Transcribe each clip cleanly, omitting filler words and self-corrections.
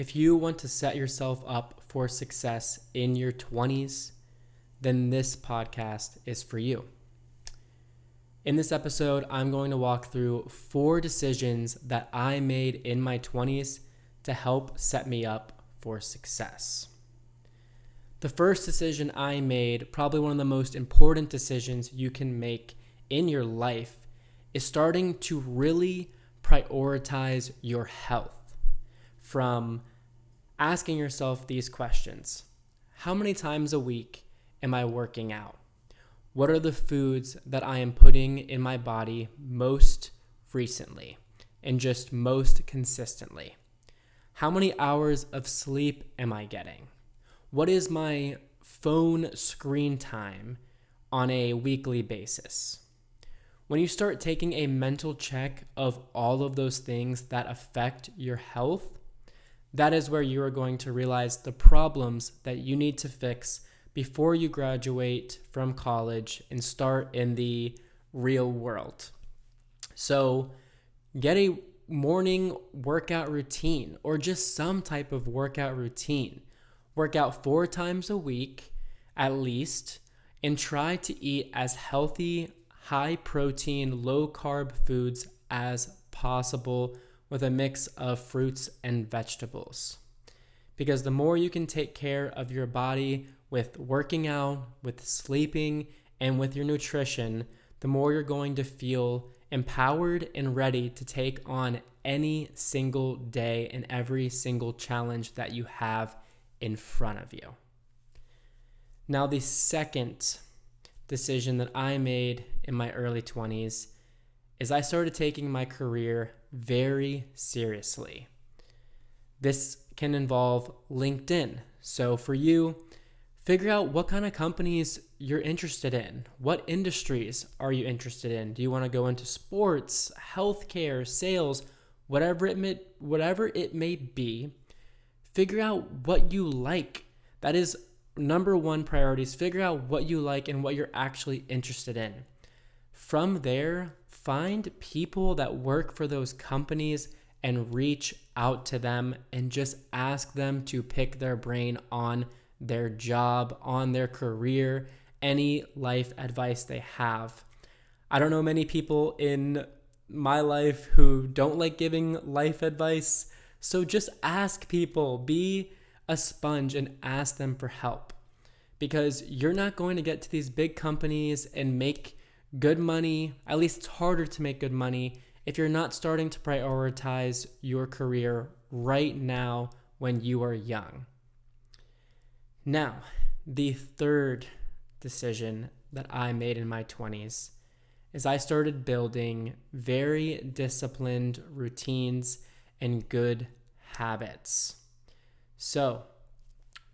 If you want to set yourself up for success in your 20s, then this podcast is for you. In this episode, I'm going to walk through 4 decisions that I made in my 20s to help set me up for success. The first decision I made, probably one of the most important decisions you can make in your life, is starting to really prioritize your health. From asking yourself these questions: how many times a week am I working out? What are the foods that I am putting in my body most recently and just most consistently? How many hours of sleep am I getting? What is my phone screen time on a weekly basis? When you start taking a mental check of all of those things that affect your health, that is where you are going to realize the problems that you need to fix before you graduate from college and start in the real world. So get a morning workout routine or just some type of workout routine. Work out 4 times a week at least, and try to eat as healthy, high protein, low carb foods as possible with a mix of fruits and vegetables. Because the more you can take care of your body with working out, with sleeping, and with your nutrition, the more you're going to feel empowered and ready to take on any single day and every single challenge that you have in front of you. Now, the second decision that I made in my early 20s is I started taking my career very seriously. This can involve LinkedIn. So for you, figure out what kind of companies you're interested in. What industries are you interested in? Do you want to go into sports, healthcare, sales, whatever it may be? Figure out what you like. That is number one priority, is figure out what you like and what you're actually interested in. From there, find people that work for those companies and reach out to them and just ask them to pick their brain on their job, on their career, any life advice they have. I don't know many people in my life who don't like giving life advice, so just ask people. Be a sponge and ask them for help, because you're not going to get to these big companies and make good money. At least it's harder to make good money if you're not starting to prioritize your career right now when you are young. Now, the third decision that I made in my 20s is I started building very disciplined routines and good habits. So,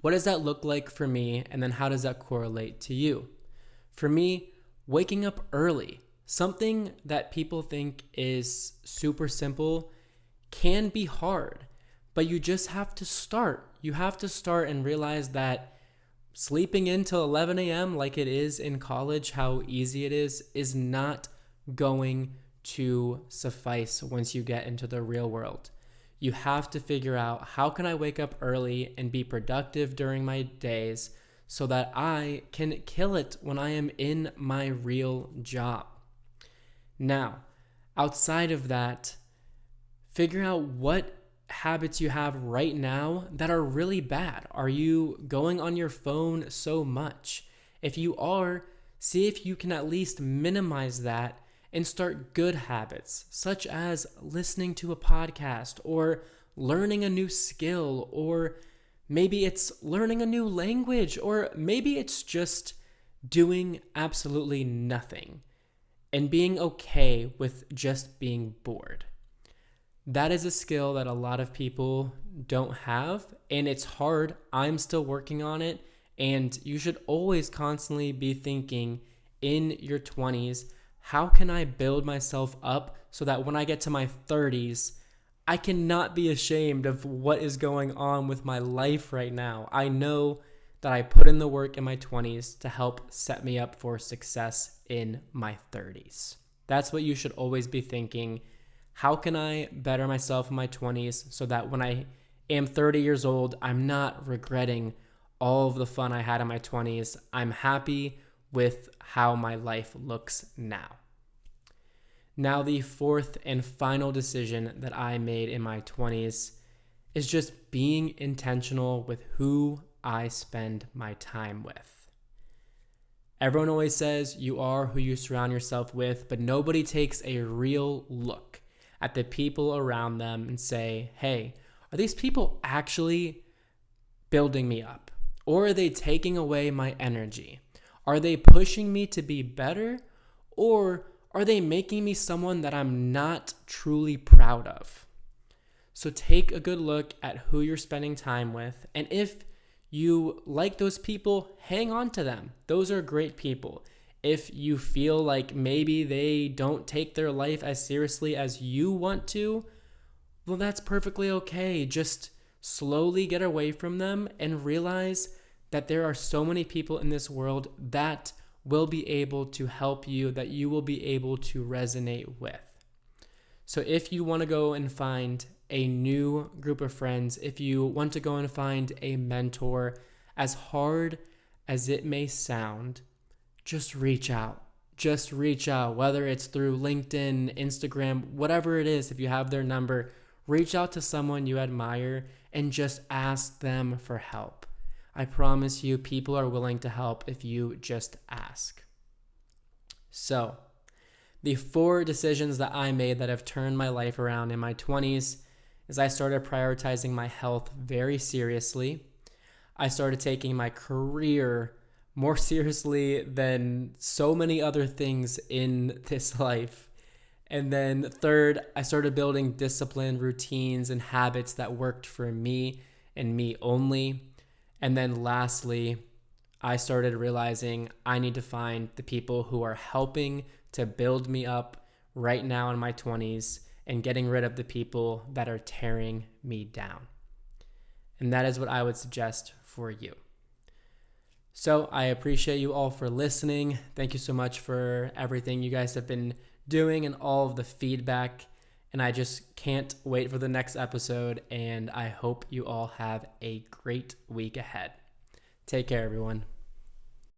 what does that look like for me, and then how does that correlate to you? For me, waking up early, something that people think is super simple, can be hard, but you just have to start. You have to start and realize that sleeping in till 11 a.m. like it is in college, how easy it is not going to suffice once you get into the real world. You have to figure out, how can I wake up early and be productive during my days so that I can kill it when I am in my real job? Now, outside of that, figure out what habits you have right now that are really bad. Are you going on your phone so much? If you are, see if you can at least minimize that and start good habits, such as listening to a podcast or learning a new skill, or maybe it's learning a new language, or maybe it's just doing absolutely nothing and being okay with just being bored. That is a skill that a lot of people don't have, and it's hard. I'm still working on it, and you should always constantly be thinking in your 20s, how can I build myself up so that when I get to my 30s, I cannot be ashamed of what is going on with my life right now. I know that I put in the work in my 20s to help set me up for success in my 30s. That's what you should always be thinking. How can I better myself in my 20s so that when I am 30 years old. I'm not regretting all of the fun I had in my 20s. I'm happy with how my life looks now. Now, the fourth and final decision that I made in my 20s is just being intentional with who I spend my time with. Everyone always says you are who you surround yourself with, but nobody takes a real look at the people around them and say, hey, are these people actually building me up? Or are they taking away my energy? Are they pushing me to be better? Or are they making me someone that I'm not truly proud of? So take a good look at who you're spending time with. And if you like those people, hang on to them. Those are great people. If you feel like maybe they don't take their life as seriously as you want to, well, that's perfectly okay. Just slowly get away from them and realize that there are so many people in this world that will be able to help you, that you will be able to resonate with. So if you want to go and find a new group of friends, if you want to go and find a mentor, as hard as it may sound, just reach out. Just reach out, whether it's through LinkedIn, Instagram, whatever it is. If you have their number, reach out to someone you admire and just ask them for help. I promise you, people are willing to help if you just ask. So, the 4 decisions that I made that have turned my life around in my 20s is I started prioritizing my health very seriously. I started taking my career more seriously than so many other things in this life. And then third, I started building discipline, routines, and habits that worked for me and me only. And then lastly, I started realizing I need to find the people who are helping to build me up right now in my 20s and getting rid of the people that are tearing me down. And that is what I would suggest for you. So I appreciate you all for listening. Thank you so much for everything you guys have been doing and all of the feedback. And I just can't wait for the next episode. And I hope you all have a great week ahead. Take care, everyone.